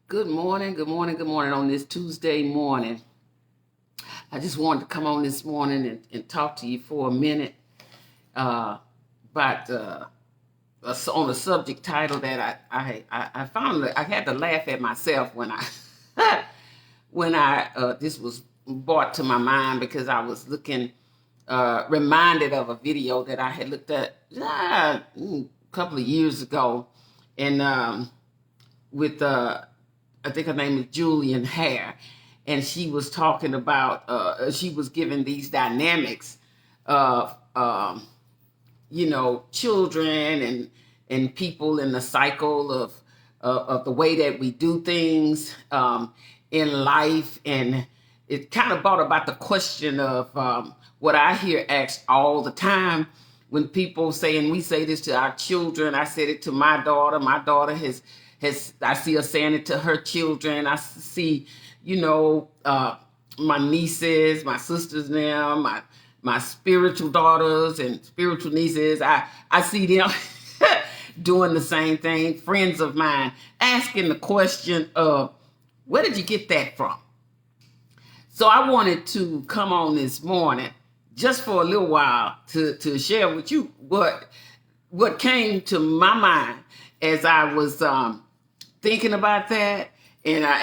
Good morning, good morning, good morning on this Tuesday morning. I just wanted to come on this morning and talk to you for a minute about on a subject title that I found that I had to laugh at myself when I when I this was brought to my mind because I was looking reminded of a video that I had looked at a couple of years ago, and with I think her name is Julian Hare, and she was talking about she was giving these dynamics of children and people in the cycle of the way that we do things in life, and it kind of brought about the question of what I hear asked all the time when people say, and we say this to our children. I said it to my daughter. My daughter has I see her saying it to her children. I see, my nieces, my sisters now, my spiritual daughters and spiritual nieces. I see them doing the same thing. Friends of mine asking the question of, where did you get that from? So I wanted to come on this morning just for a little while to share with you what came to my mind as I was thinking about that, and I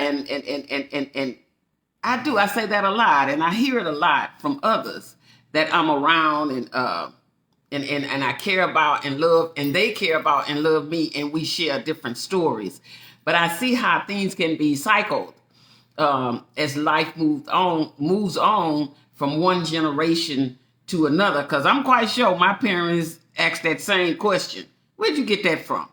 say that a lot, and I hear it a lot from others that I'm around and I care about and love, and they care about and love me, and we share different stories. But I see how things can be cycled as life moves on from one generation to another. Because I'm quite sure my parents asked that same question: where'd you get that from?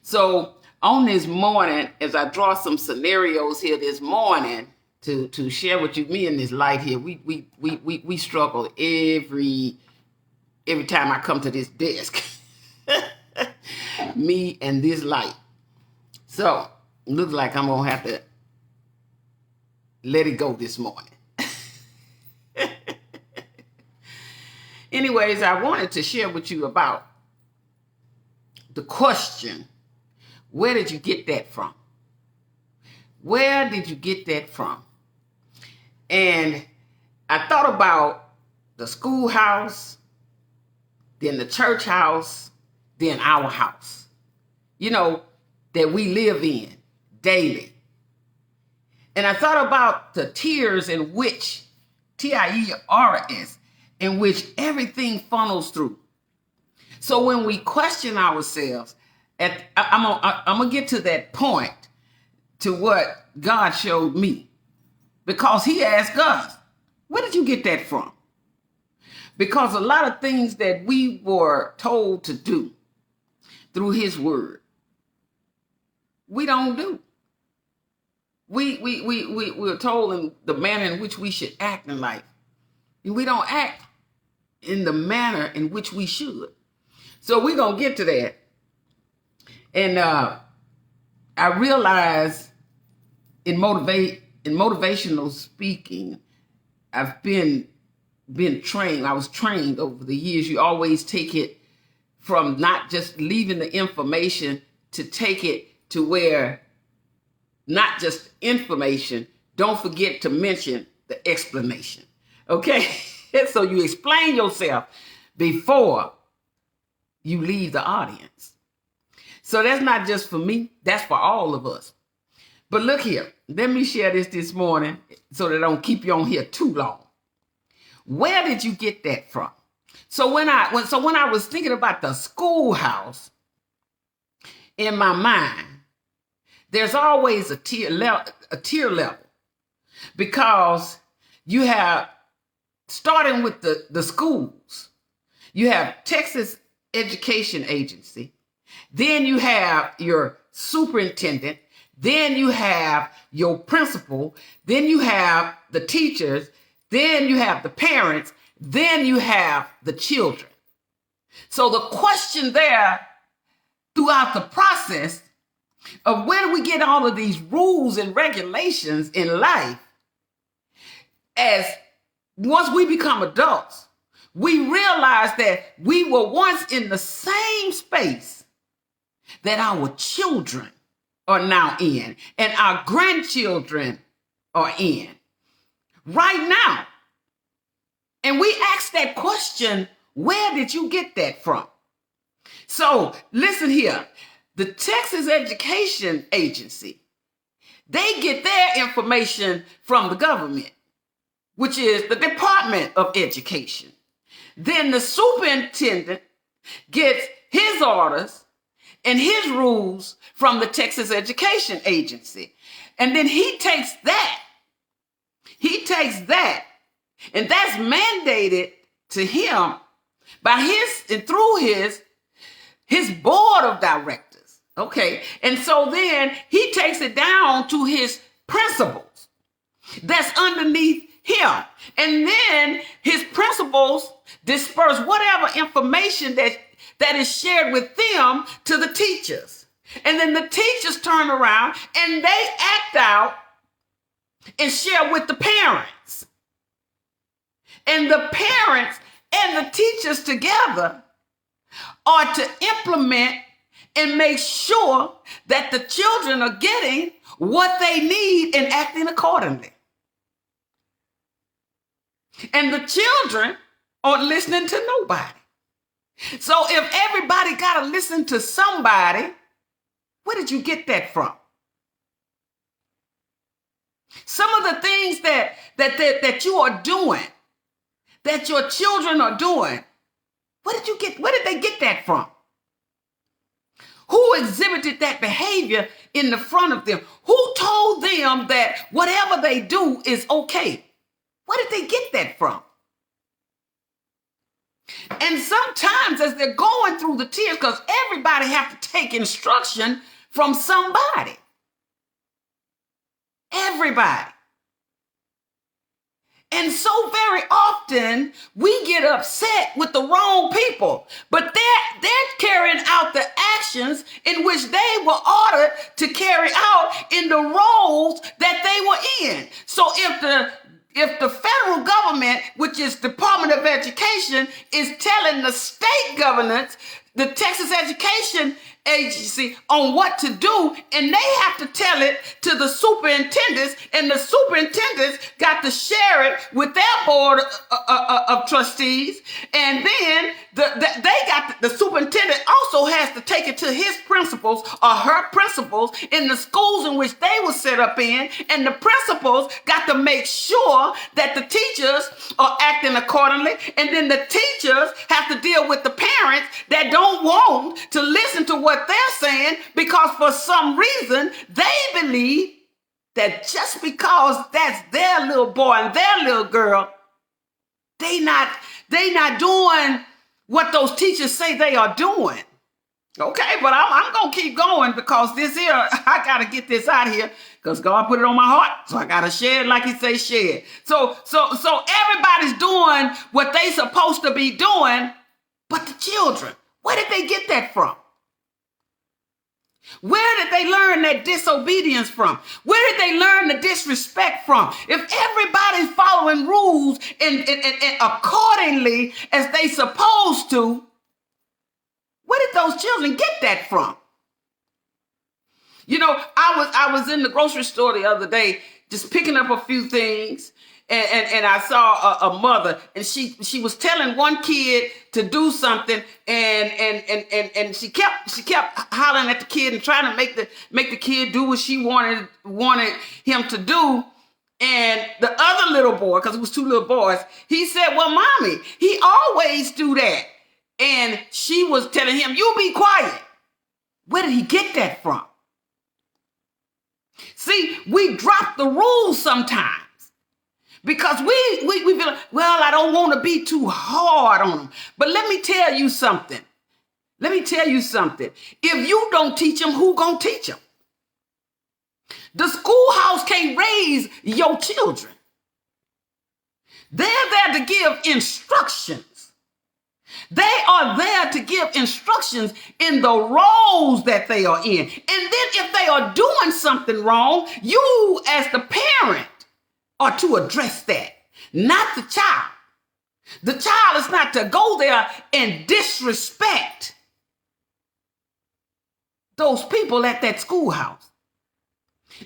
So on this morning, as I draw some scenarios here this morning to share with you, me and this light here, we struggle every time I come to this desk. Me and this light. So looks like I'm gonna have to let it go this morning. Anyways, I wanted to share with you about the question: where did you get that from? Where did you get that from? And I thought about the schoolhouse, then the church house, then our house, that we live in daily. And I thought about the tiers in which, TIERS, in which everything funnels through. So when we question ourselves, I'm going to get to that point, to what God showed me. Because he asked us, where did you get that from? Because a lot of things that we were told to do through his word, we don't do. We were told in the manner in which we should act in life. And we don't act in the manner in which we should. So we're going to get to that. And I realize in motivational speaking, I've been trained. I was trained over the years. You always take it from not just leaving the information to take it to where not just information, don't forget to mention the explanation. Okay? So you explain yourself before you leave the audience. So that's not just for me, that's for all of us. But look here, let me share this morning so that I don't keep you on here too long. Where did you get that from? So when I was thinking about the schoolhouse in my mind, there's always a tier level, because you have, starting with the schools, you have Texas Education Agency, then you have your superintendent, then you have your principal, then you have the teachers, then you have the parents, then you have the children. So the question there throughout the process of where do we get all of these rules and regulations in life, as once we become adults, we realize that we were once in the same space that our children are now in, and our grandchildren are in right now. And we ask that question, where did you get that from? So listen here, the Texas Education Agency, they get their information from the government, which is the Department of Education. Then the superintendent gets his orders and his rules from the Texas Education Agency. And then he takes that, and that's mandated to him by his and through his board of directors. Okay. And so then he takes it down to his principals that's underneath him. And then his principals disperse whatever information that is shared with them to the teachers. And then the teachers turn around and they act out and share with the parents. And the parents and the teachers together are to implement and make sure that the children are getting what they need and acting accordingly. And the children aren't listening to nobody. So if everybody got to listen to somebody, where did you get that from? Some of the things that you are doing, that your children are doing, where did they get that from? Who exhibited that behavior in the front of them? Who told them that whatever they do is okay? Where did they get that from? And sometimes as they're going through the tears, because everybody has to take instruction from somebody. Everybody. And so very often we get upset with the wrong people, but they're carrying out the actions in which they were ordered to carry out in the roles that they were in. So if the federal government, which is Department of Education, is telling the state governments, the Texas Education Agency, on what to do, and they have to tell it to the superintendents, and the superintendents got to share it with their board of trustees, and then the superintendent also has to take it to his principals or her principals in the schools in which they were set up in, and the principals got to make sure that the teachers are acting accordingly, and then the teachers have to deal with the parents that don't want to listen to what they're saying because for some reason they believe that just because that's their little boy and their little girl, they not doing what those teachers say they are doing. Okay, but I'm going to keep going because this here, I got to get this out of here because God put it on my heart. So I got to share it like he say share it. So everybody's doing what they supposed to be doing, but the children, where did they get that from? Where did they learn that disobedience from? Where did they learn the disrespect from? If everybody's following rules and accordingly as they supposed to, where did those children get that from? You know, I was in the grocery store the other day just picking up a few things, and I saw a mother, and she was telling one kid to do something, and she kept hollering at the kid and trying to make the kid do what she wanted him to do. And the other little boy, because it was two little boys, he said, "Well, mommy, he always do that." And she was telling him, "You be quiet." Where did he get that from? See, we drop the rules sometimes because we feel like, well, I don't want to be too hard on them. But let me tell you something. If you don't teach them, who gonna teach them? The schoolhouse can't raise your children. They're there to give instructions. They are there to give instructions in the roles that they are in. And then if they are doing something wrong, you as the parent are to address that, not the child. The child is not to go there and disrespect those people at that schoolhouse.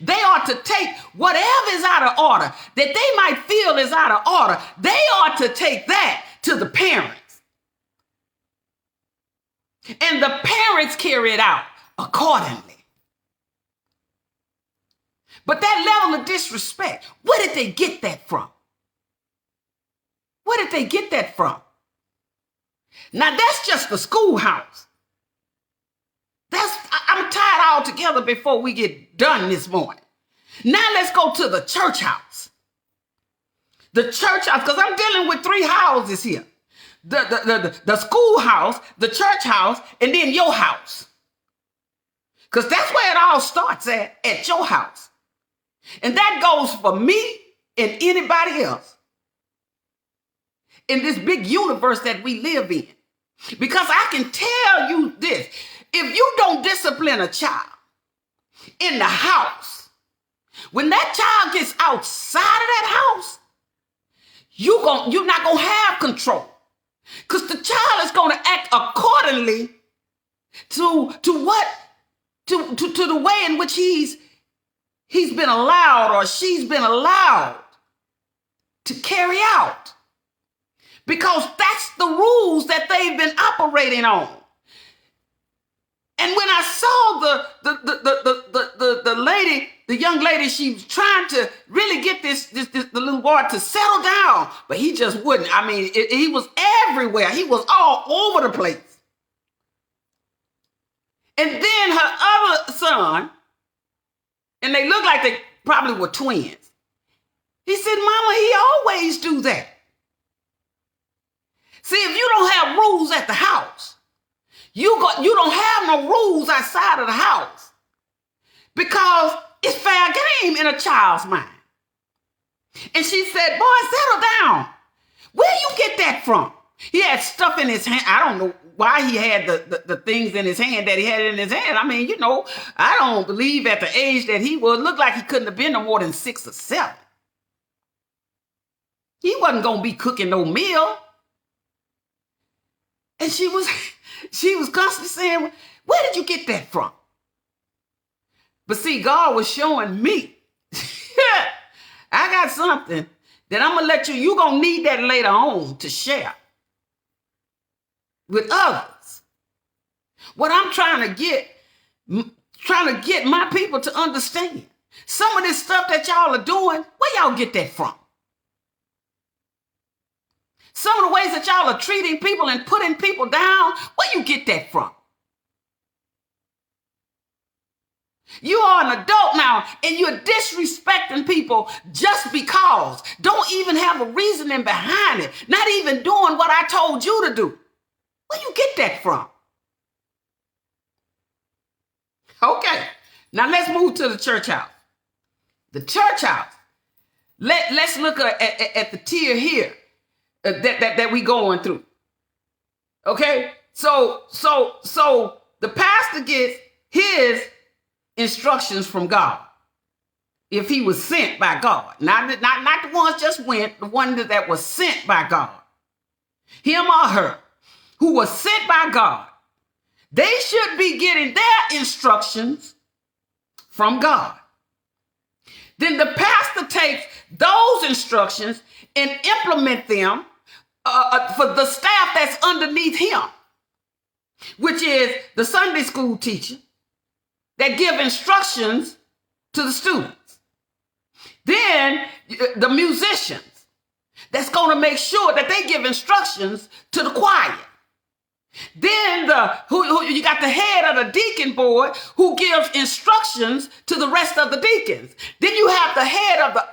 They are to take whatever is out of order that they might feel is out of order. They are to take that to the parents. And the parents carry it out accordingly. But that level of disrespect, where did they get that from? Where did they get that from? Now that's just the schoolhouse. I'm tired altogether before we get done this morning. Now let's go to the church house. The church house, because I'm dealing with three houses here. The schoolhouse, the church house, and then your house. Because that's where it all starts at your house. And that goes for me and anybody else in this big universe that we live in. Because I can tell you this, if you don't discipline a child in the house, when that child gets outside of that house, you're not going to have control. Because the child is going to act accordingly to the way in which he's been allowed or she's been allowed to carry out. Because that's the rules that they've been operating on. And when I saw the lady, the young lady, she was trying to really get the little boy to settle down, but he just wouldn't. I mean, he was everywhere. He was all over the place. And then her other son, and they looked like they probably were twins. He said, "Mama, he always do that." See, if you don't have rules at the house, you don't have no rules outside of the house, because it's fair game in a child's mind. And she said, "Boy, settle down. Where you get that from?" He had stuff in his hand. I don't know why he had the things in his hand that he had in his hand. I mean, I don't believe at the age that he was, looked like he couldn't have been no more than 6 or 7. He wasn't going to be cooking no meal. And she was constantly saying, "Where did you get that from?" But see, God was showing me, I got something that I'm going to let you're going to need that later on to share with others. What I'm trying to get my people to understand. Some of this stuff that y'all are doing, where y'all get that from? Some of the ways that y'all are treating people and putting people down, where you get that from? You are an adult now and you're disrespecting people just because. Don't even have a reasoning behind it. Not even doing what I told you to do. Where you get that from? Okay, now let's move to the church house. The church house. Let's look at the tier here. That we going through. Okay? So the pastor gets his instructions from God. If he was sent by God. Not the ones just went, the one that was sent by God. Him or her who was sent by God. They should be getting their instructions from God. Then the pastor takes those instructions and implement them for the staff that's underneath him, which is the Sunday school teacher that give instructions to the students. Then the musicians that's going to make sure that they give instructions to the choir. Then you got the head of the deacon board who gives instructions to the rest of the deacons. Then you have the head of the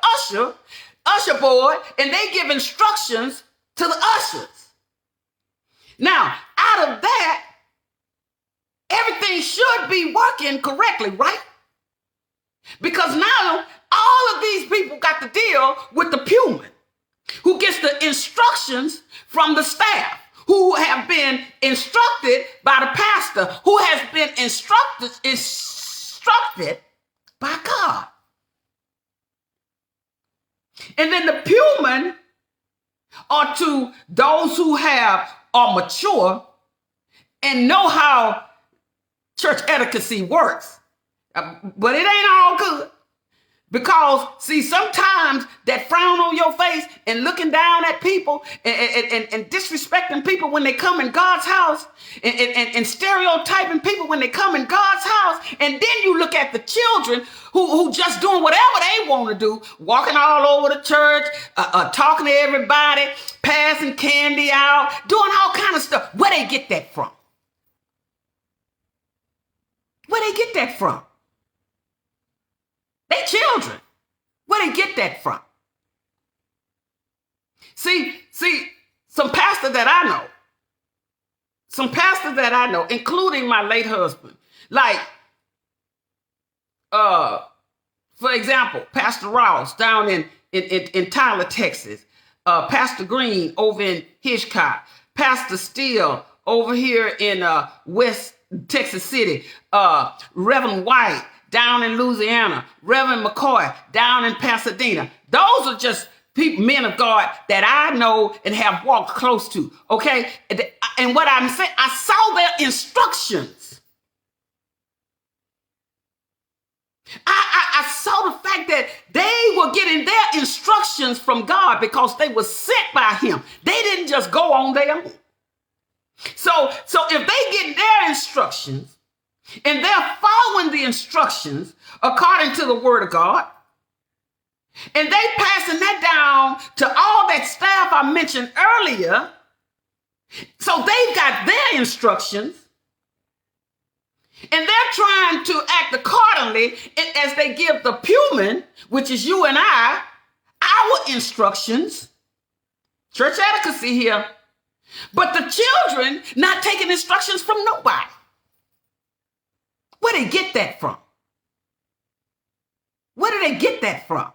usher board, and they give instructions to the ushers. Now, out of that, everything should be working correctly, right? Because now all of these people got to deal with the pewman, who gets the instructions from the staff, who have been instructed by the pastor, who has been instructed by God. And then the pewmen are to those who are mature and know how church etiquette works. But it ain't all good. Because, see, sometimes that frown on your face and looking down at people and disrespecting people when they come in God's house and stereotyping people when they come in God's house. And then you look at the children who just doing whatever they want to do, walking all over the church, talking to everybody, passing candy out, doing all kind of stuff. Where they get that from? Where they get that from? They children. Where they get that from? See, some pastors that I know, including my late husband, like, for example, Pastor Ross down in Tyler, Texas, Pastor Green over in Hitchcock, Pastor Steele over here in West Texas City, Reverend White down in Louisiana, Reverend McCoy down in Pasadena. Those are just people, men of God that I know and have walked close to, okay? And what I'm saying, I saw their instructions. I saw the fact that they were getting their instructions from God because they were sent by him. They didn't just go on their own. So if they get their instructions, and they're following the instructions according to the word of God, and they passing that down to all that staff I mentioned earlier. So they've got their instructions, and they're trying to act accordingly as they give the Pullman, which is you and I, our instructions. Church adequacy here. But the children not taking instructions from nobody. Where they get that from? Where do they get that from?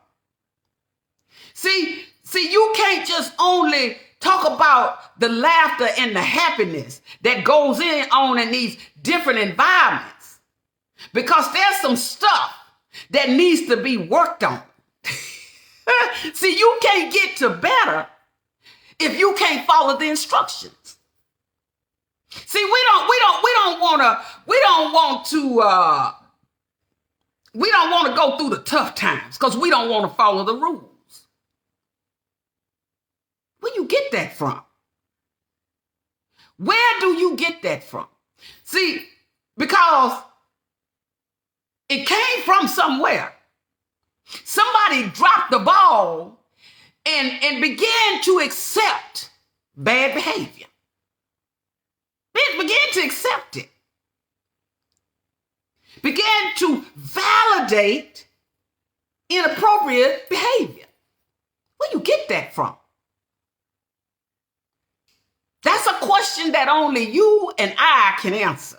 See, you can't just only talk about the laughter and the happiness that goes on in these different environments, because there's some stuff that needs to be worked on. See, you can't get to better if you can't follow the instructions. See, we don't want to go through the tough times because we don't want to follow the rules. Where you get that from? Where do you get that from? See, because it came from somewhere. Somebody dropped the ball and began to accept bad behavior. Began to accept it. Began to validate inappropriate behavior. Where you get that from? That's a question that only you and I can answer.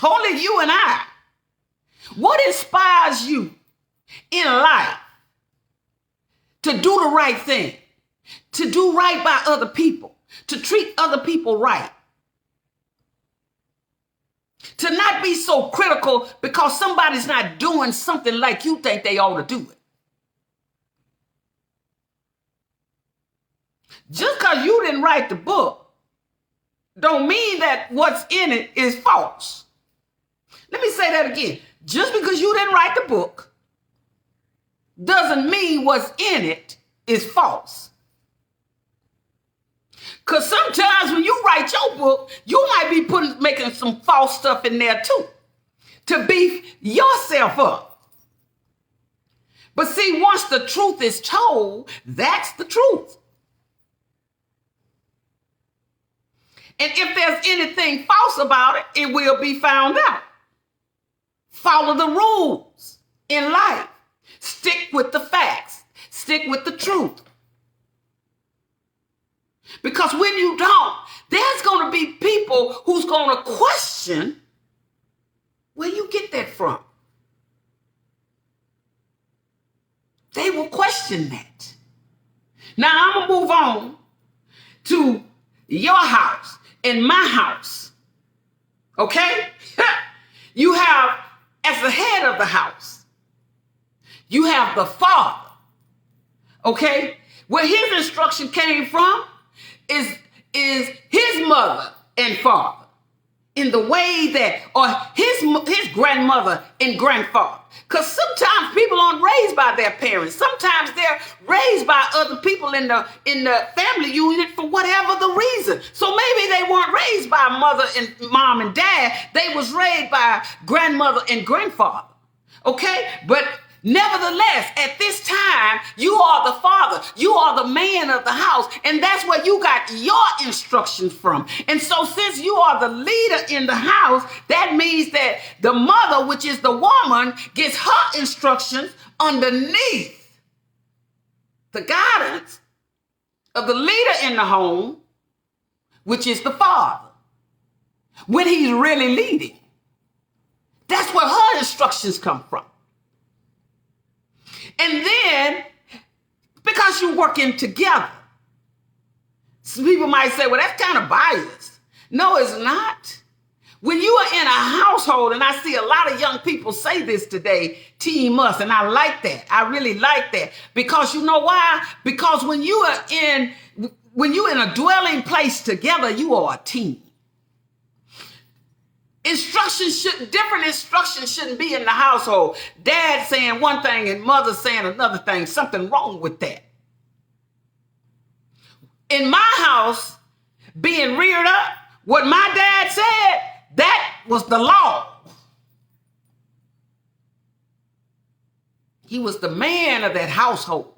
Only you and I. What inspires you in life to do the right thing, to do right by other people, to treat other people right? To not be so critical because somebody's not doing something like you think they ought to do it. Just because you didn't write the book don't mean that what's in it is false. Let me say that again. Just because you didn't write the book doesn't mean what's in it is false. Because sometimes when you write your book, you might be making some false stuff in there too, to beef yourself up. But see, once the truth is told, that's the truth. And if there's anything false about it, it will be found out. Follow the rules in life. Stick with the facts. Stick with the truth. Because when you don't, there's going to be people who's going to question where you get that from. They will question that. Now I'm going to move on to your house and my house. Okay? You have, as the head of the house, you have the father. Okay? Where his instruction came from is his mother and father. in the way that, or his grandmother and grandfather. Because sometimes people aren't raised by their parents. Sometimes they're raised by other people in the family unit for whatever the reason. So maybe they weren't raised by mother and mom and dad. They was raised by grandmother and grandfather. Okay? But nevertheless, at this time, you are the father. You are the man of the house. And that's where you got your instructions from. And so since you are the leader in the house, that means that the mother, which is the woman, gets her instructions underneath the guidance of the leader in the home, which is the father, when he's really leading. That's where her instructions come from. And then, because you're working together, some people might say, well, that's kind of biased. No, it's not. When you are in a household, and I see a lot of young people say this today, team us, and I like that. I really like that. Because you know why? Because when you're in a dwelling place together, you are a team. Different instructions shouldn't be in the household. Dad saying one thing and mother saying another thing. Something wrong with that. In my house, being reared up, what my dad said, that was the law. He was the man of that household.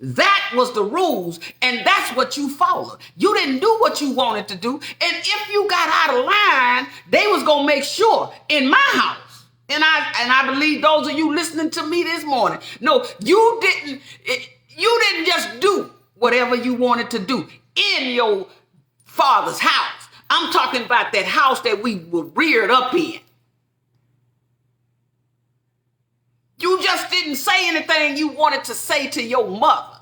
That was the rules, and that's what you followed. You didn't do what you wanted to do, and if you got out of line, they was gonna make sure in my house. And I believe those of you listening to me this morning, no, you didn't just do whatever you wanted to do in your father's house. I'm talking about that house that we were reared up in. You just didn't say anything you wanted to say to your mother.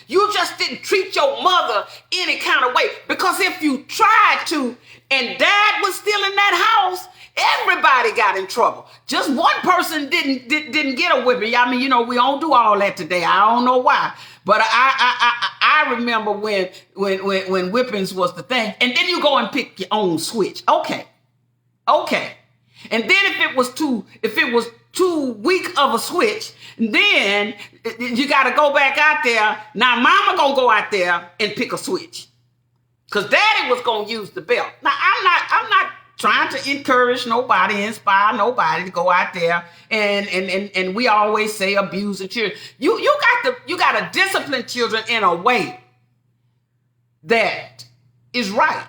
You just didn't treat your mother any kind of way. Because if you tried to, and dad was still in that house, everybody got in trouble. Just one person didn't get a whipping. I mean, you know, we don't do all that today. I don't know why. But I remember when whippings was the thing. And then you go and pick your own switch. Okay. And then if it was too weak of a switch, then you got to go back out there. Now mama gonna go out there and pick a switch, because daddy was gonna use the belt. Now I'm not trying to encourage nobody, inspire nobody to go out there and we always say abuse the children. You got to discipline children in a way that is right.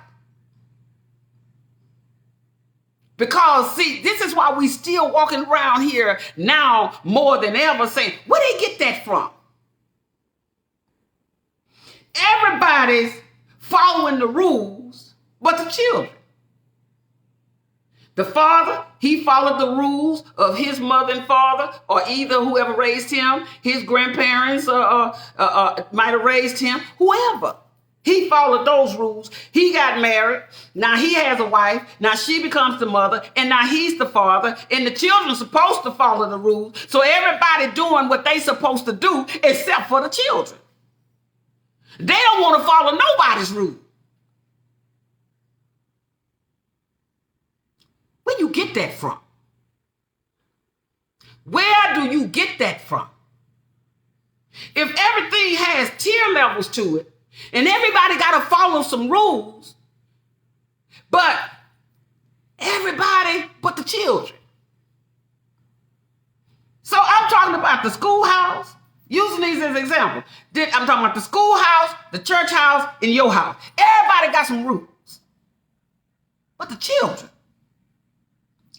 Because, see, this is why we still walking around here now more than ever saying, where they get that from? Everybody's following the rules, but the children. The father, he followed the rules of his mother and father, or either whoever raised him, his grandparents might have raised him, whoever. He followed those rules. He got married. Now he has a wife. Now she becomes the mother. And now he's the father. And the children are supposed to follow the rules. So everybody doing what they supposed to do except for the children. They don't want to follow nobody's rule. Where you get that from? Where do you get that from? If everything has tier levels to it, and everybody got to follow some rules, but everybody but the children. So I'm talking about the schoolhouse, using these as examples. I'm talking about the schoolhouse, the church house, and your house. Everybody got some rules, but the children,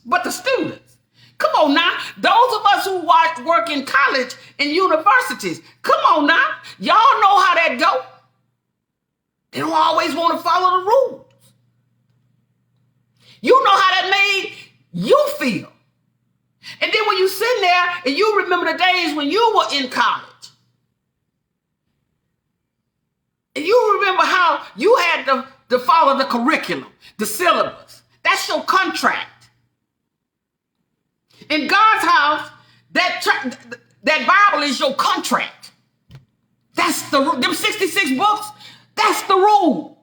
but the students. Come on now. Those of us who work in college and universities, come on now. Y'all know how that go. They don't always want to follow the rules. You know how that made you feel. And then when you sit there and you remember the days when you were in college, and you remember how you had to follow the curriculum, the syllabus. That's your contract. In God's house, that Bible is your contract. That's them 66 books. That's the rule.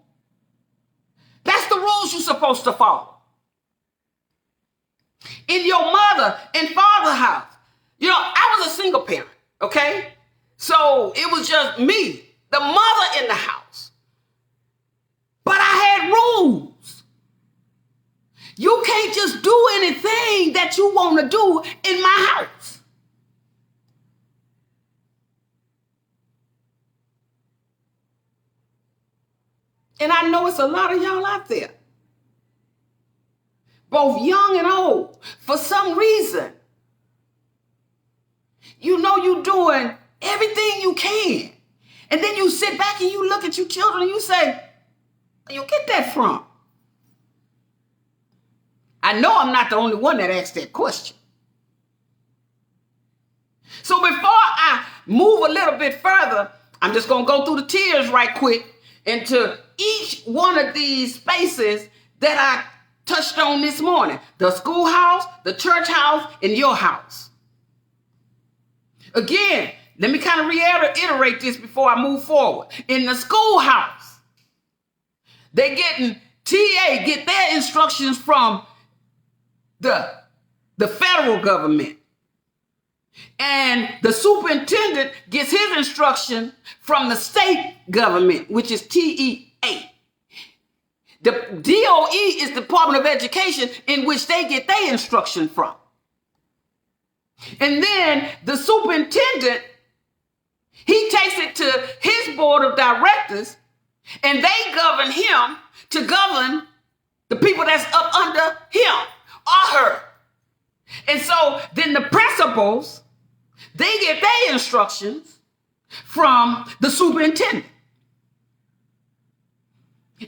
That's the rules you're supposed to follow. In your mother and father house, I was a single parent, okay? So it was just me, the mother in the house. But I had rules. You can't just do anything that you want to do in my house. And I know it's a lot of y'all out there, both young and old. For some reason, you're doing everything you can. And then you sit back and you look at your children and you say, where you get that from? I know I'm not the only one that asked that question. So before I move a little bit further, I'm just going to go through the tiers right quick into each one of these spaces that I touched on this morning. The schoolhouse, the church house, and your house. Again, let me kind of reiterate this before I move forward. In the schoolhouse, they get their instructions from the federal government. And the superintendent gets his instruction from the state government, which is TEA. The DOE is Department of Education, in which they get their instruction from. And then the superintendent, he takes it to his board of directors, and they govern him to govern the people that's up under him or her. And so then the principals, they get their instructions from the superintendent.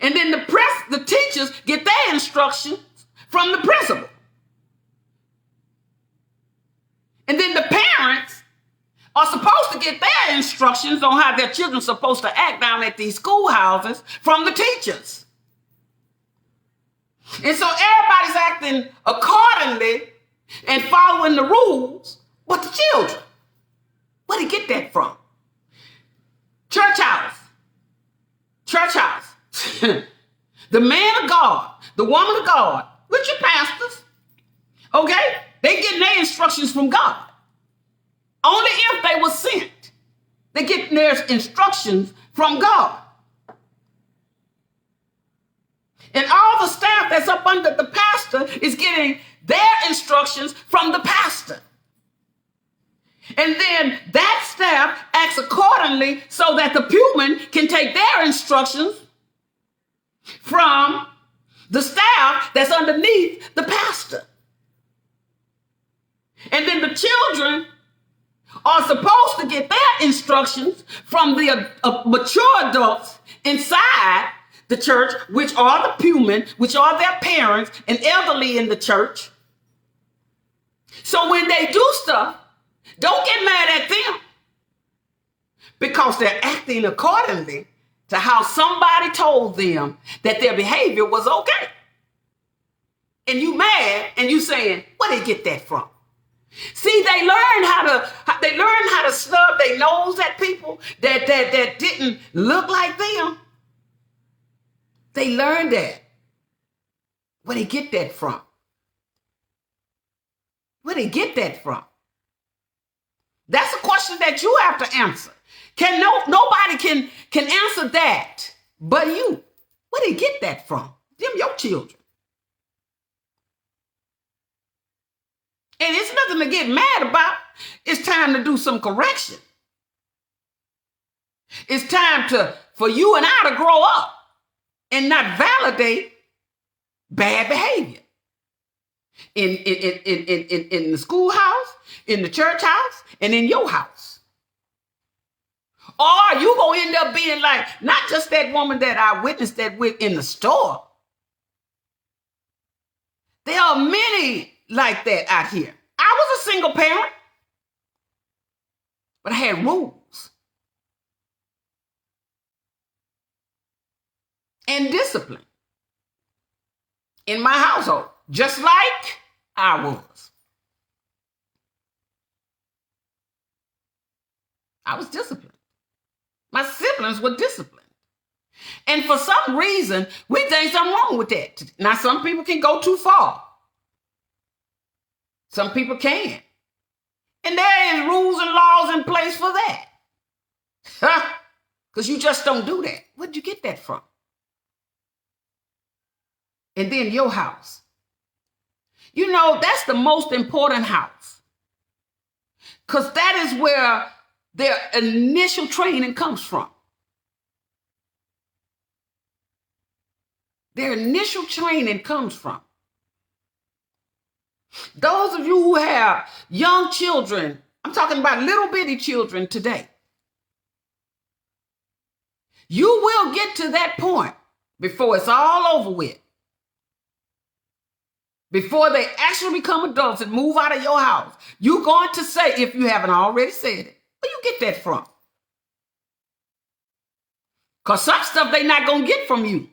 And then the teachers get their instructions from the principal. And then the parents are supposed to get their instructions on how their children are supposed to act down at these schoolhouses from the teachers. And so everybody's acting accordingly and following the rules, but the children, where they get that from? Church house. The man of God, the woman of God, with your pastors, okay? They getting their instructions from God. Only if they were sent. They get their instructions from God. And all the staff that's up under the pastor is getting their instructions from the pastor. And then that staff acts accordingly so that the pewman can take their instructions from the staff that's underneath the pastor. And then the children are supposed to get their instructions from the mature adults inside the church, which are the pewmen, which are their parents and elderly in the church. So when they do stuff, don't get mad at them, because they're acting accordingly to how somebody told them that their behavior was okay. And you mad and you saying, where did they get that from? See, they learn how to snub their nose at people that didn't look like them. They learned that. Where they get that from? Where they get that from? That's a question that you have to answer. Nobody can answer that but you. Where they get that from? Them your children. And it's nothing to get mad about. It's time to do some correction. It's time for you and I to grow up and not validate bad behavior. In the schoolhouse, in the church house, and in your house. Or you gonna end up being like, not just that woman that I witnessed that with in the store. There are many like that out here. I was a single parent, but I had rules and discipline in my household, just like I was. I was disciplined. My siblings were disciplined. And for some reason, we think something wrong with that. Now, some people can go too far. Some people can. And there is rules and laws in place for that. Because you just don't do that. Where'd you get that from? And then your house. You know, that's the most important house. Because that is where their initial training comes from. Their initial training comes from. Those of you who have young children, I'm talking about little bitty children today, you will get to that point before it's all over with. Before they actually become adults and move out of your house, you're going to say, if you haven't already said it, where you get that from? Because some stuff they're not going to get from you.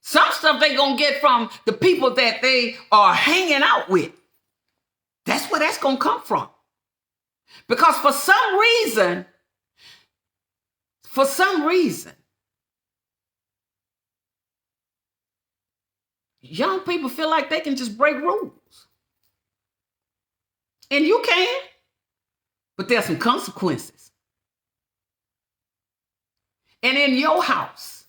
Some stuff they're going to get from the people that they are hanging out with. That's where that's going to come from. Because for some reason, young people feel like they can just break rules. And you can, but there's some consequences. And in your house,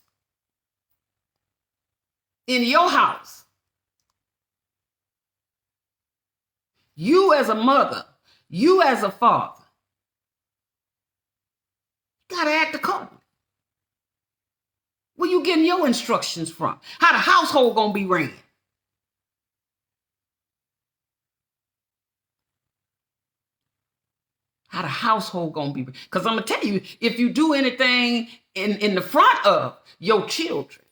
you as a mother, you as a father, you gotta act accordingly. Where you getting your instructions from? How the household gonna be ran? How the household gonna be ran? Because I'm gonna tell you, if you do anything in the front of your children,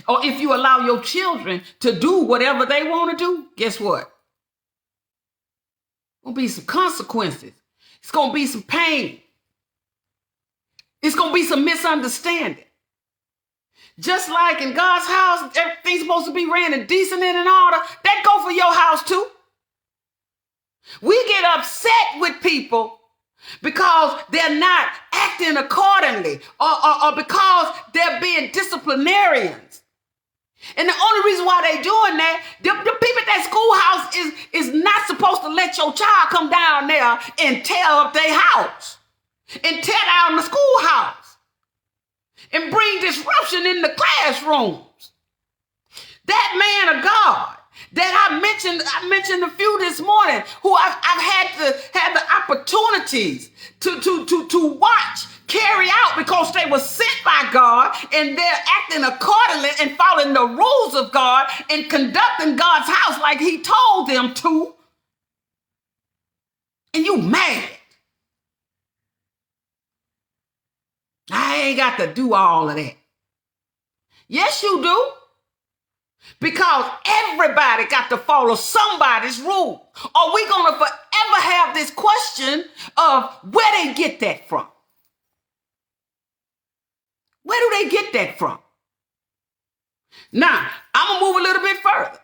or if you allow your children to do whatever they want to do, guess what? Gonna be some consequences. It's gonna be some pain. It's gonna be some misunderstanding. Just like in God's house, everything's supposed to be ran and decent and in order. That go for your house too. We get upset with people because they're not acting accordingly, or because they're being disciplinarians. And the only reason why they doing that, the people at that schoolhouse is not supposed to let your child come down there and tear up their house and tear down the schoolhouse and bring disruption in the classrooms. That man of God that I mentioned a few this morning, who I've had the opportunities to watch carry out because they were sent by God and they're acting accordingly and following the rules of God and conducting God's house like he told them to. And you mad. I ain't got to do all of that. Yes, you do. Because everybody got to follow somebody's rule. Are we going to forever have this question of where they get that from? Where do they get that from? Now, I'm going to move a little bit further.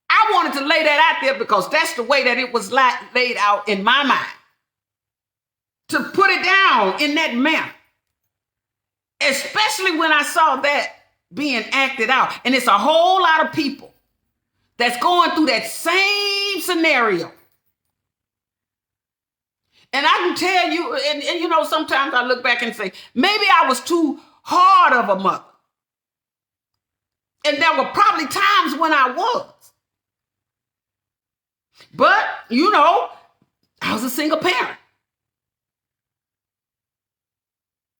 I wanted to lay that out there because that's the way that it was laid out in my mind. To put it down in that manner. Especially when I saw that being acted out. And it's a whole lot of people that's going through that same scenario. And I can tell you, and you know, sometimes I look back and say, maybe I was too hard of a mother. And there were probably times when I was. But, you know, I was a single parent.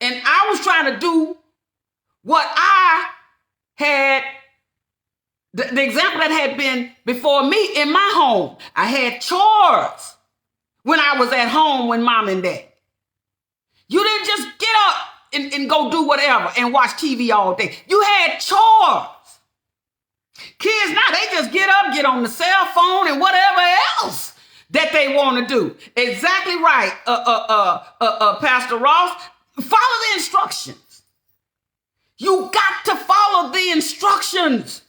And I was trying to do what I had, the example that had been before me in my home. I had chores when I was at home with mom and dad. You didn't just get up and go do whatever and watch TV all day. You had chores. Kids now, they just get up, get on the cell phone and whatever else that they want to do. Exactly right, Pastor Ross. Follow the instructions. You got to follow the instructions.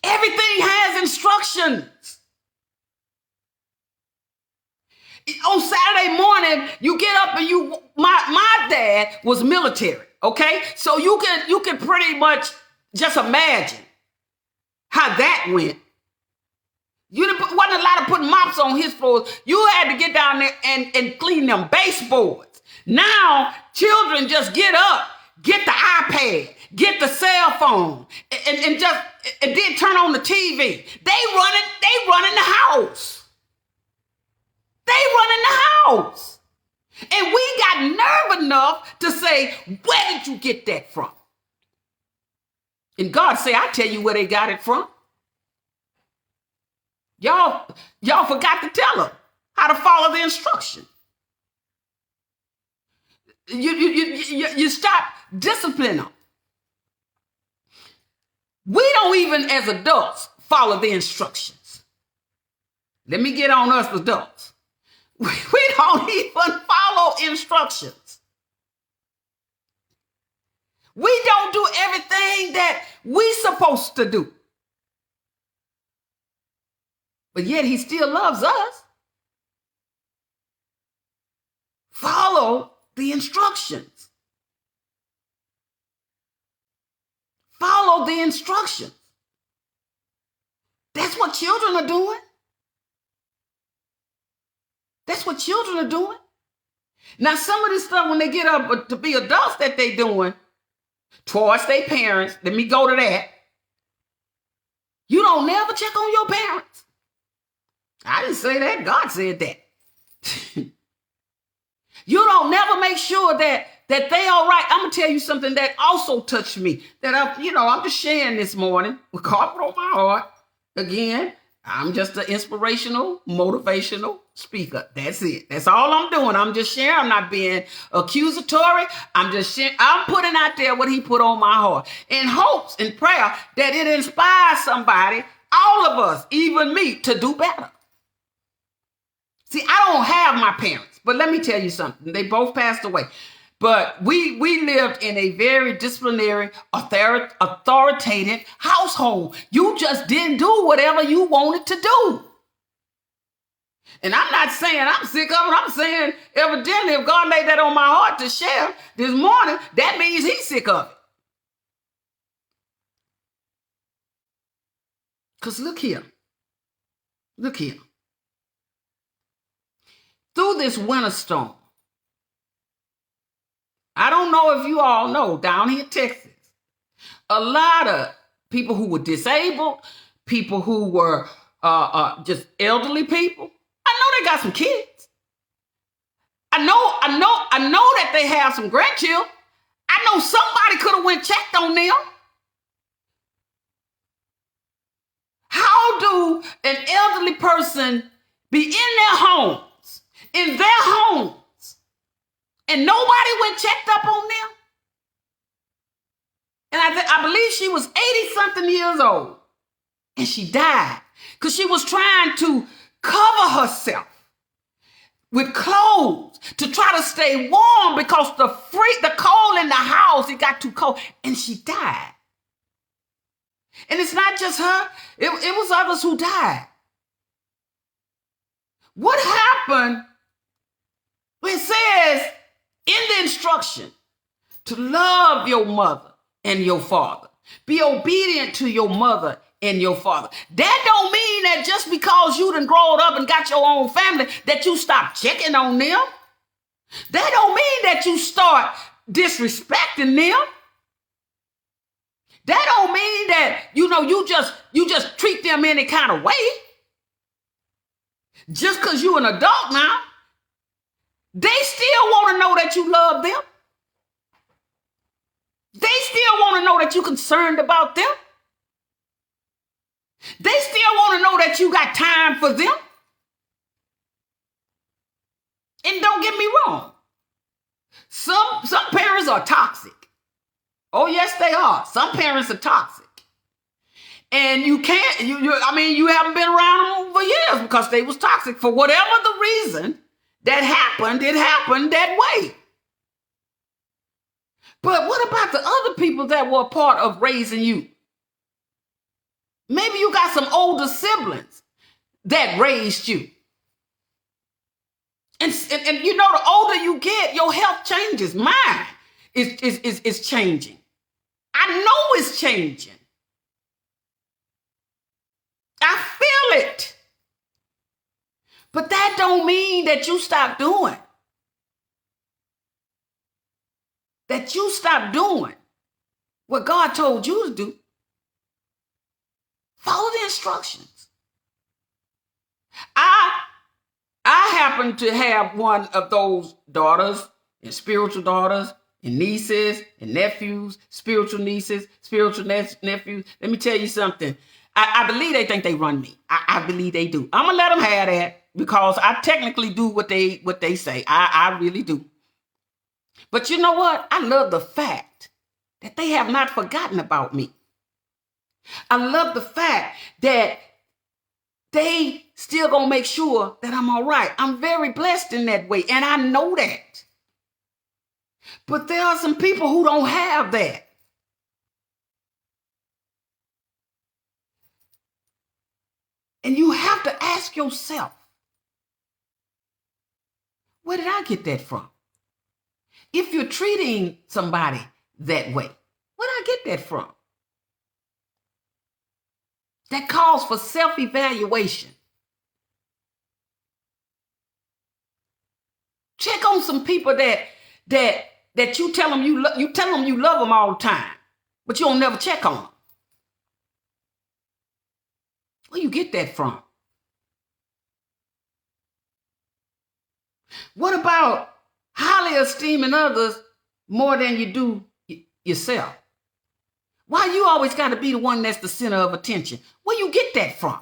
Everything has instructions. On Saturday morning, you get up and my dad was military, okay? So you can pretty much just imagine how that went. Wasn't a lot of putting mops on his floors. You had to get down there and clean them baseboards. Now, children just get up, get the iPad, get the cell phone, and then turn on the TV. They running the house. They running the house. And we got nerve enough to say, where did you get that from? And God say, I tell you where they got it from. Y'all forgot to tell them how to follow the instruction. You stop disciplining them. We don't even, as adults, follow the instructions. Let me get on us adults. We don't even follow instructions. We don't do everything that we supposed to do. But yet he still loves us. Follow the instructions. Follow the instructions. That's what children are doing. That's what children are doing. Now, some of this stuff, when they get up to be adults that they doing towards their parents, let me go to that. You don't never check on your parents. I didn't say that. God said that. You don't never make sure that they all right. I'm going to tell you something that also touched me, that I'm just sharing this morning with God put on my heart. Again, I'm just an inspirational, motivational speaker. That's it. That's all I'm doing. I'm just sharing. I'm not being accusatory. I'm just sharing. I'm putting out there what he put on my heart in hopes and prayer that it inspires somebody, all of us, even me, to do better. See, I don't have my parents, but let me tell you something. They both passed away. But we lived in a very disciplinary, authoritative household. You just didn't do whatever you wanted to do. And I'm not saying I'm sick of it. I'm saying evidently if God laid that on my heart to share this morning, that means he's sick of it. Because look here. Look here. Through this winter storm, I don't know if you all know, down here in Texas, a lot of people who were disabled, people who were just elderly people, I know they got some kids. I know that they have some grandchildren. I know somebody could have went checked on them. How do an elderly person be in their homes, and nobody went checked up on them? And I believe she was 80-something years old, and she died because she was trying to cover herself with clothes to try to stay warm because the cold in the house, it got too cold, and she died. And it's not just her, it was others who died. What happened? It says in the instruction to love your mother and your father. Be obedient to your mother and your father. That don't mean that just because you done grown up and got your own family that you stop checking on them. That don't mean that you start disrespecting them. That don't mean that, you just treat them any kind of way. Just because you're an adult now, they still want to know that you love them. They still want to know that you're concerned about them. They still want to know that you got time for them. And don't get me wrong. Some parents are toxic. Oh, yes, they are. Some parents are toxic. And you can't, you haven't been around them for years because they was toxic. For whatever the reason that happened, it happened that way. But what about the other people that were a part of raising you? Maybe you got some older siblings that raised you. And you know, the older you get, your health changes. Mine is changing. I know it's changing. I feel it. But that don't mean that you stop doing. That you stop doing what God told you to do. Follow the instructions. I happen to have one of those daughters and spiritual daughters and nieces and nephews, spiritual nieces, spiritual nephews. Let me tell you something. I believe they think they run me. I believe they do. I'm gonna let them have that because I technically do what they say. I really do. But you know what? I love the fact that they have not forgotten about me. I love the fact that they still gonna make sure that I'm all right. I'm very blessed in that way, and I know that. But there are some people who don't have that. And you have to ask yourself, where did I get that from? If you're treating somebody that way, where did I get that from? That calls for self-evaluation. Check on some people that you tell them you tell them you love them all the time, but you don't never check on them. Where you get that from? What about highly esteeming others more than you do yourself? Why you always got to be the one that's the center of attention? Where you get that from?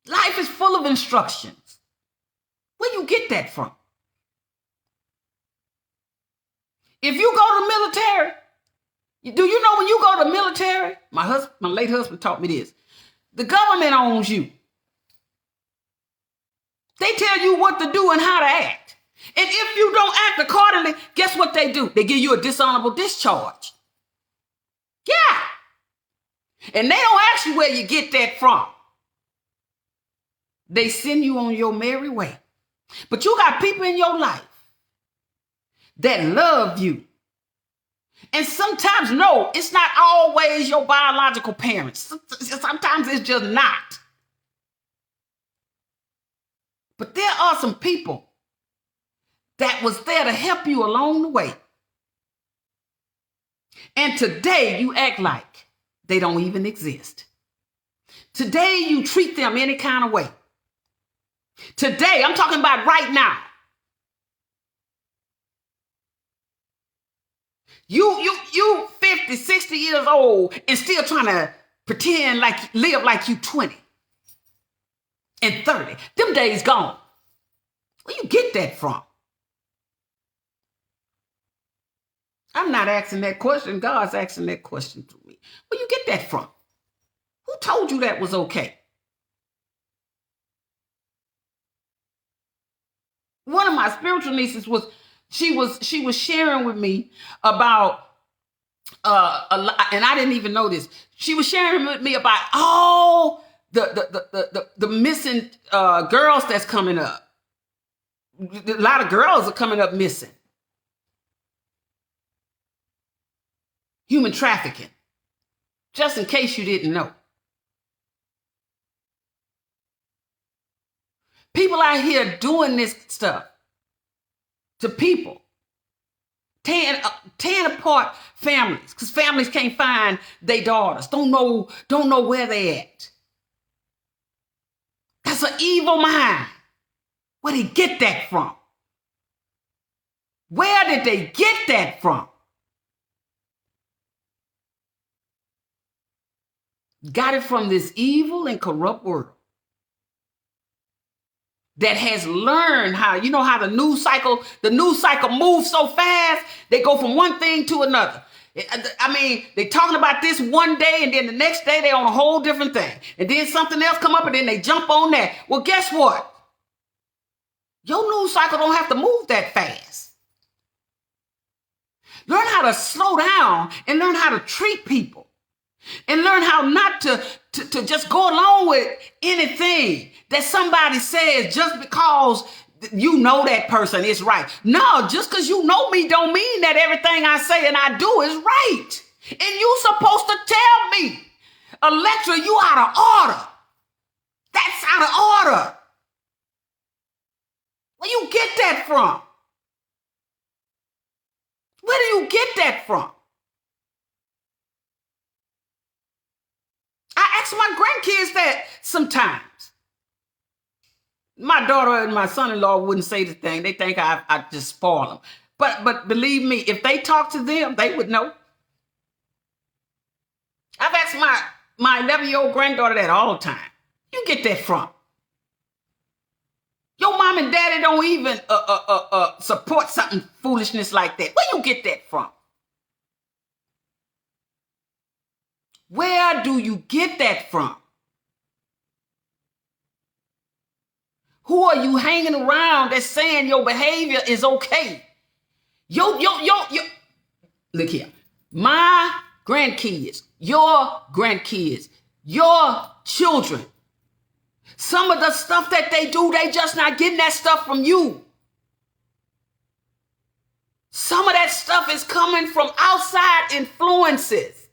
Life is full of instructions. Where you get that from? If you go to the military, do you know when you go to the military? My late husband taught me this. The government owns you. They tell you what to do and how to act. And if you don't act accordingly, guess what they do? They give you a dishonorable discharge. Yeah. And they don't ask you where you get that from. They send you on your merry way. But you got people in your life that love you. And sometimes, no, it's not always your biological parents. Sometimes it's just not. But there are some people that was there to help you along the way. And today you act like they don't even exist. Today you treat them any kind of way. Today, I'm talking about right now. You 50, 60 years old and still trying to pretend like live like you 20 and 30. Them days gone. Where you get that from? I'm not asking that question. God's asking that question to me. Where you get that from? Who told you that was okay? One of my spiritual nieces was sharing with me about a lot, and I didn't even know this. She was sharing with me about all the missing girls that's coming up. A lot of girls are coming up missing. Human trafficking. Just in case you didn't know. People out here doing this stuff to people, tearing apart families, because families can't find their daughters, don't know where they at. That's an evil mind. Where did they get that from? Where did they get that from? Got it from this evil and corrupt world that has learned how the news cycle moves so fast, they go from one thing to another. I mean, they're talking about this one day and then the next day they're on a whole different thing. And then something else come up and then they jump on that. Well, guess what? Your news cycle don't have to move that fast. Learn how to slow down and learn how to treat people. And learn how not to just go along with anything that somebody says just because you know that person is right. No, just because you know me don't mean that everything I say and I do is right. And you supposed to tell me, Electra, you out of order. That's out of order. Where you get that from? Where do you get that from? I ask my grandkids that sometimes. My daughter and my son-in-law wouldn't say the thing. They think I just spoil them. But believe me, if they talk to them, they would know. I've asked my 11-year-old granddaughter that all the time. You get that from? Your mom and daddy don't even support something foolishness like that. Where you get that from? Where do you get that from? Who are you hanging around that's saying your behavior is okay? Yo. Look here. My grandkids, your grandkids, your children. Some of the stuff that they do, they just not getting that stuff from you. Some of that stuff is coming from outside influences.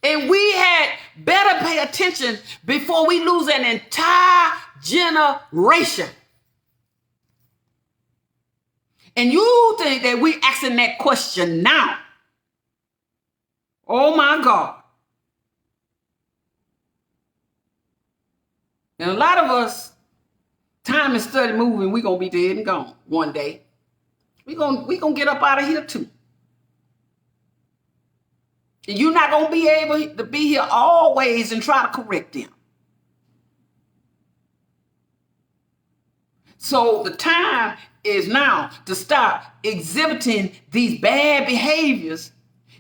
And we had better pay attention before we lose an entire generation. And you think that we asking that question now. Oh my God. And a lot of us, time and study moving, we're going to be dead and gone one day. We're gonna get up out of here too. And you're not going to be able to be here always and try to correct them. So the time is now to stop exhibiting these bad behaviors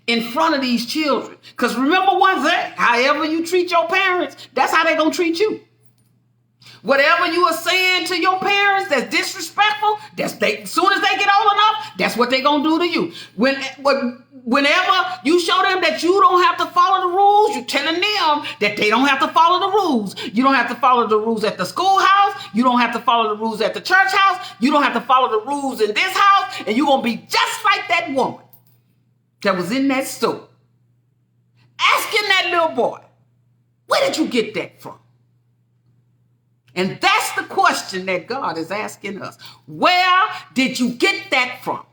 in front of these children. Because remember one thing, however you treat your parents, that's how they're going to treat you. Whatever you are saying to your parents that's disrespectful, as soon as they get old enough, that's what they're going to do to you. Whenever you show them that you don't have to follow the rules, you're telling them that they don't have to follow the rules. You don't have to follow the rules at the schoolhouse. You don't have to follow the rules at the church house. You don't have to follow the rules in this house. And you're going to be just like that woman that was in that store. Asking that little boy, where did you get that from? And that's the question that God is asking us. Where did you get that from?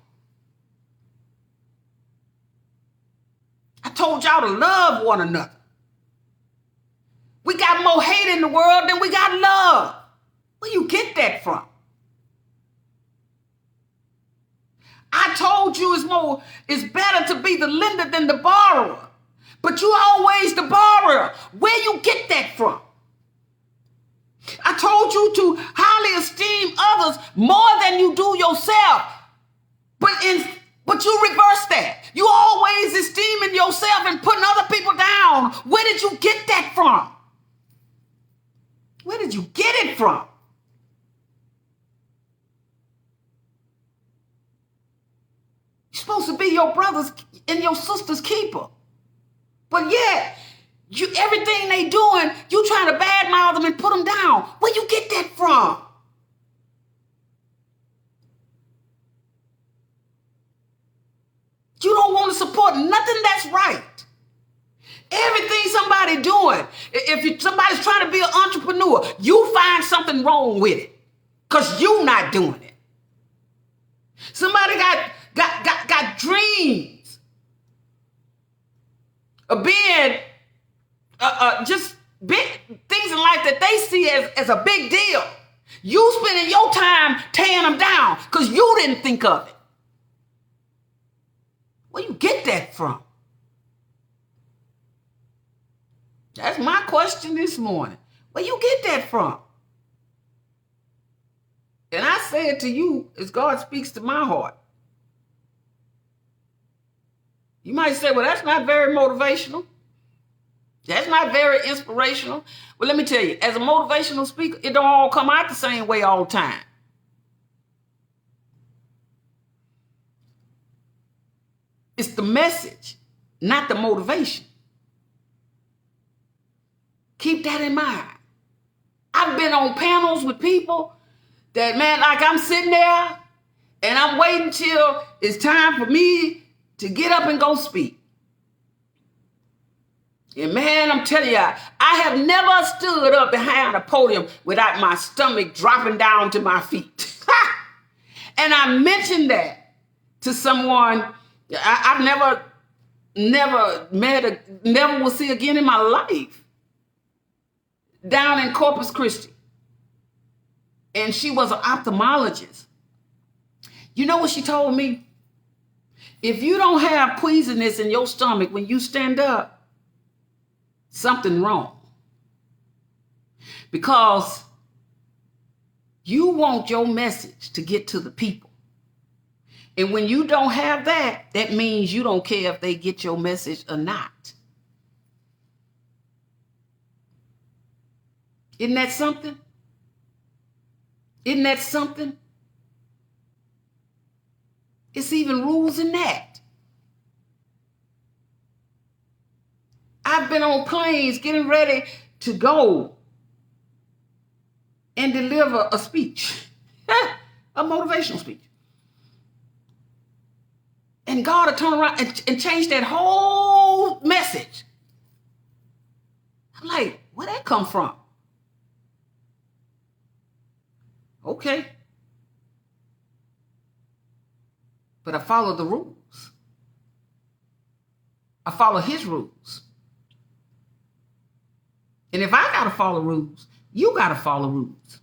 I told y'all to love one another. We got more hate in the world than we got love. Where you get that from? I told you it's better to be the lender than the borrower. But you always the borrower. Where you get that from? I told you to highly esteem others more than you do yourself. But you reverse that. You always esteeming yourself and putting other people down. Where did you get that from? Where did you get it from? You're supposed to be your brother's and your sister's keeper. But yet, everything they doing, you trying to badmouth them and put them down. Where you get that from? You don't want to support nothing that's right. Everything somebody doing, if somebody's trying to be an entrepreneur, you find something wrong with it because you not doing it. Somebody got dreams of being just big things in life that they see as a big deal. You spending your time tearing them down because you didn't think of it. Where you get that from? That's my question this morning. Where you get that from? And I say it to you as God speaks to my heart. You might say, well, that's not very motivational. That's not very inspirational. Well, let me tell you, as a motivational speaker, it don't all come out the same way all the time. It's the message not the motivation. Keep that in mind. I've been on panels with people that, man, like I'm sitting there and I'm waiting till it's time for me to get up and go speak. And man, I'm telling you, I have never stood up behind a podium without my stomach dropping down to my feet. And I mentioned that to someone I've never will see again in my life, down in Corpus Christi. And she was an ophthalmologist. You know what she told me? If you don't have queasiness in your stomach when you stand up, something wrong. Because you want your message to get to the people. And when you don't have that, that means you don't care if they get your message or not. Isn't that something? Isn't that something? It's even rules in that. I've been on planes getting ready to go and deliver a speech, a motivational speech. And God will turn around and change that whole message. I'm like, where'd that come from? Okay. But I follow the rules. I follow his rules. And if I got to follow rules, you got to follow rules.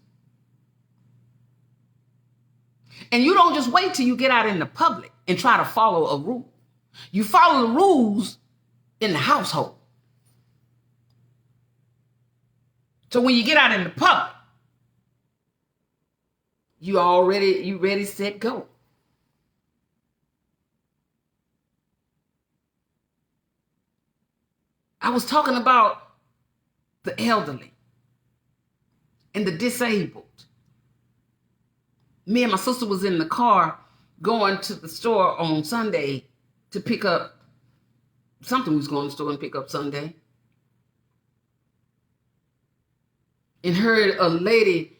And you don't just wait till you get out in the public and try to follow a rule. You follow the rules in the household. So when you get out in the public, you ready, set, go. I was talking about the elderly and the disabled. Me and my sister was in the car going to the store on Sunday to pick up something. We was going to the store and pick up Sunday. And heard a lady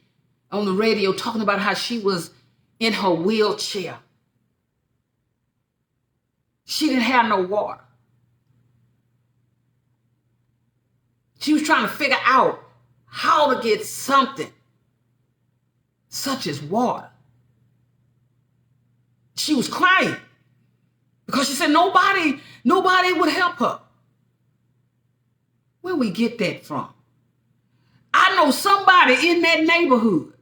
on the radio talking about how she was in her wheelchair. She didn't have no water. She was trying to figure out how to get something such as water. She was crying because she said nobody would help her. Where we get that from? I know somebody in that neighborhood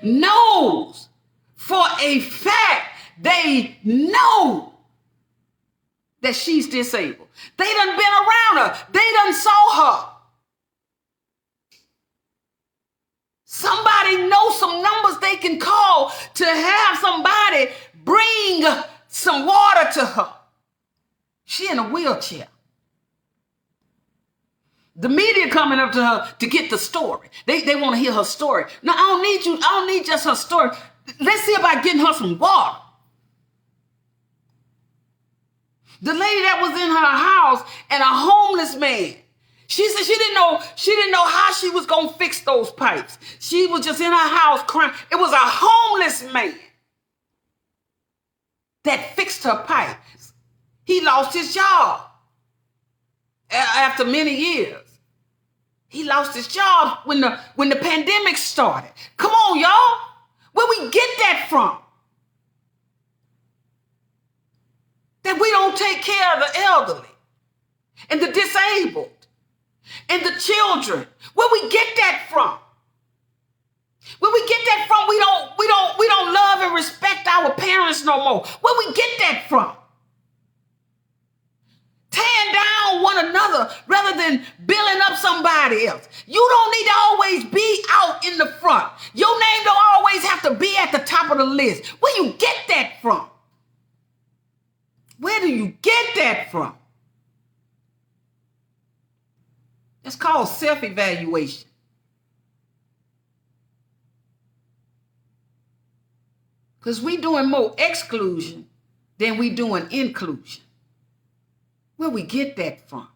knows for a fact they know that she's disabled. They done been around her. They done saw her. Somebody knows some numbers they can call to have somebody bring some water to her. She in a wheelchair. The media coming up to her to get the story. They want to hear her story. No, I don't need just her story. Let's see about getting her some water. The lady that was in her house and a homeless man. She said she didn't know how she was going to fix those pipes. She was just in her house crying. It was a homeless man that fixed her pipes. He lost his job after many years. He lost his job when the pandemic started. Come on, y'all. Where we get that from? That we don't take care of the elderly and the disabled and the children. Where we get that from? Where we get that from? We don't love and respect our parents no more. Where we get that from? Tearing down one another rather than building up somebody else. You don't need to always be out in the front. Your name don't always have to be at the top of the list. Where you get that from? Where do you get that from? It's called self-evaluation. Because we doing more exclusion than we doing inclusion. Where we get that from?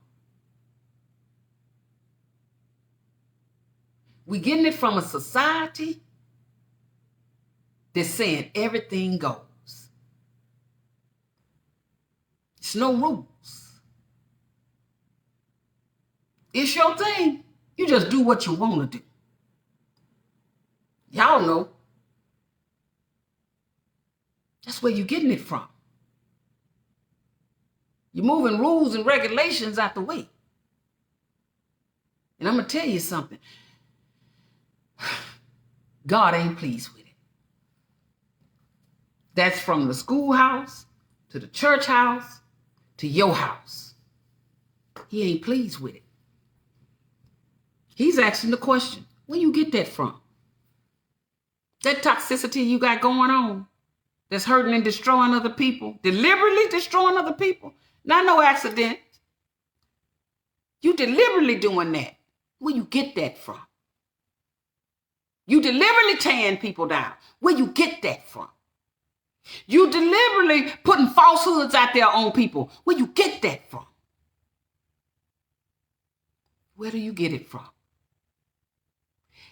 We getting it from a society that's saying everything goes. It's no rules. It's your thing. You just do what you want to do. Y'all know. That's where you're getting it from. You're moving rules and regulations out the way. And I'm going to tell you something. God ain't pleased with it. That's from the schoolhouse to the church house to your house. He ain't pleased with it. He's asking the question, where you get that from? That toxicity you got going on that's hurting and destroying other people, deliberately destroying other people, not no accident. You deliberately doing that. Where you get that from? You deliberately tearing people down. Where you get that from? You deliberately putting falsehoods out there on people. Where you get that from? Where do you get it from?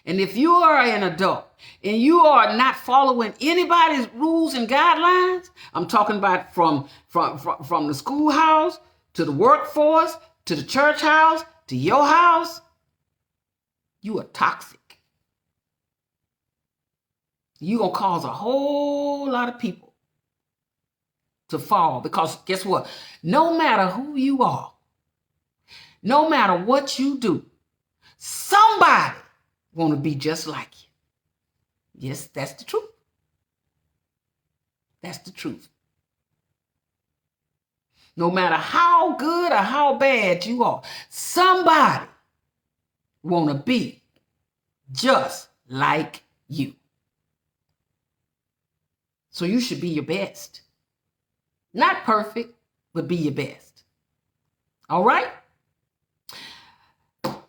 And if you are an adult and you are not following anybody's rules and guidelines, I'm talking about from the schoolhouse to the workforce to the church house to your house, you are toxic. You're going to cause a whole lot of people to fall, because guess what? No matter who you are, no matter what you do, somebody want to be just like you. Yes, that's the truth. That's the truth. No matter how good or how bad you are, somebody want to be just like you. So you should be your best. Not perfect, but be your best. All right?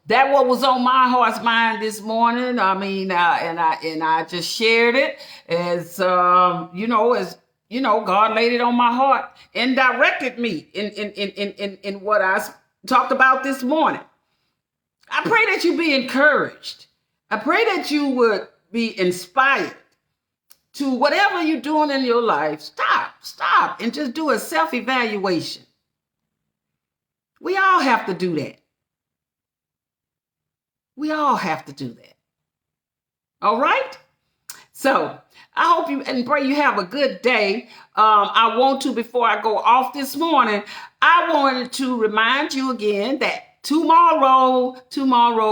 That what was on my heart's mind this morning. I mean, and I just shared it as God laid it on my heart and directed me in what I talked about this morning. I pray that you be encouraged. I pray that you would be inspired to whatever you're doing in your life. Stop, and just do a self-evaluation. We all have to do that. We all have to do that. All right? So I hope you and pray you have a good day. I want to, before I go off this morning, I wanted to remind you again that tomorrow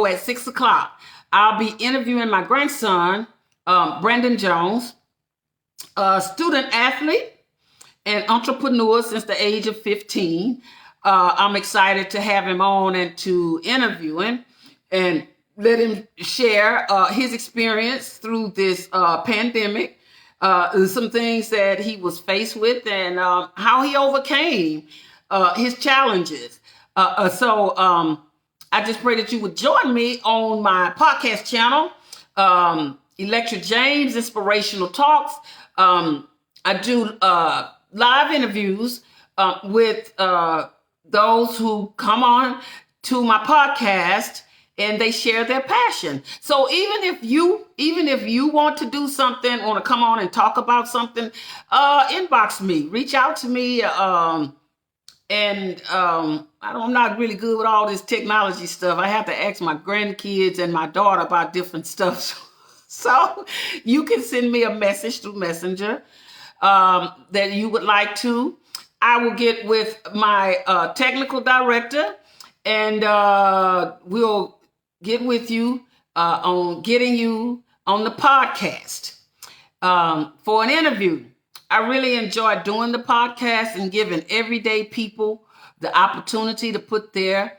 at 6 o'clock, I'll be interviewing my grandson, Brandon Jones, a student athlete and entrepreneur since the age of 15. I'm excited to have him on and to interview him and let him share his experience through this pandemic, some things that he was faced with and how he overcame his challenges. So I just pray that you would join me on my podcast channel, Electric James Inspirational Talks. I do live interviews with those who come on to my podcast and they share their passion. So even if you want to do something, want to come on and talk about something, inbox me, reach out to me. I'm not really good with all this technology stuff. I have to ask my grandkids and my daughter about different stuff. So you can send me a message through Messenger that you would like to. I will get with my technical director and we'll get with you on getting you on the podcast for an interview. I really enjoy doing the podcast and giving everyday people the opportunity to put their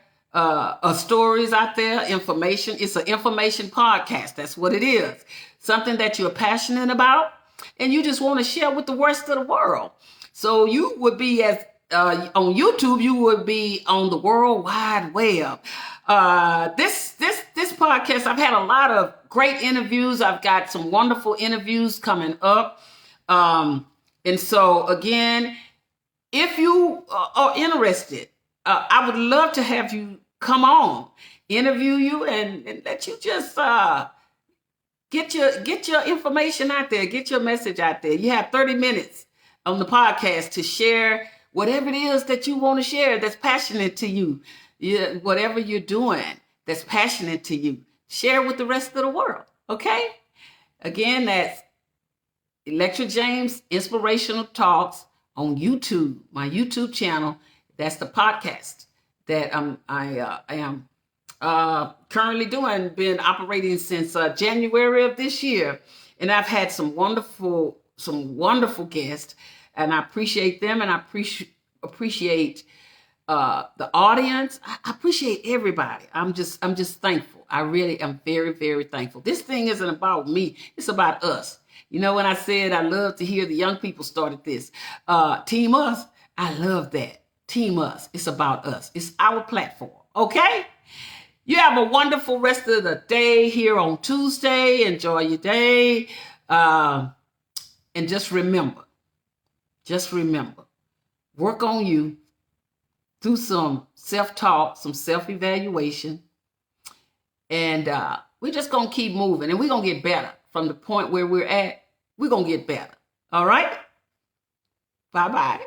stories out there, information. It's an information podcast. That's what it is. Something that you're passionate about and you just want to share with the rest of the world. So you would be on YouTube, you would be on the World Wide Web. This podcast, I've had a lot of great interviews. I've got some wonderful interviews coming up. And so again, if you are interested I would love to have you come on, interview you, and let you just get your information out there, get your message out there. You have 30 minutes on the podcast to share whatever it is that you want to share that's passionate to you. Whatever you're doing that's passionate to you, share with the rest of the world. Okay? Again, that's Electra James Inspirational Talks on YouTube, my YouTube channel. That's the podcast that I am currently doing. Been operating since January of this year, and I've had some wonderful guests, and I appreciate them, and I appreciate the audience. I appreciate everybody. I'm just thankful. I really am very, very thankful. This thing isn't about me. It's about us. You know, when I said I love to hear the young people started this, Team Us, I love that. Team Us. It's about us. It's our platform. Okay? You have a wonderful rest of the day here on Tuesday. Enjoy your day. And just remember, work on you. Do some self-talk, some self-evaluation. And we're just going to keep moving. And we're going to get better. From the point where we're at, we're going to get better. All right? Bye-bye.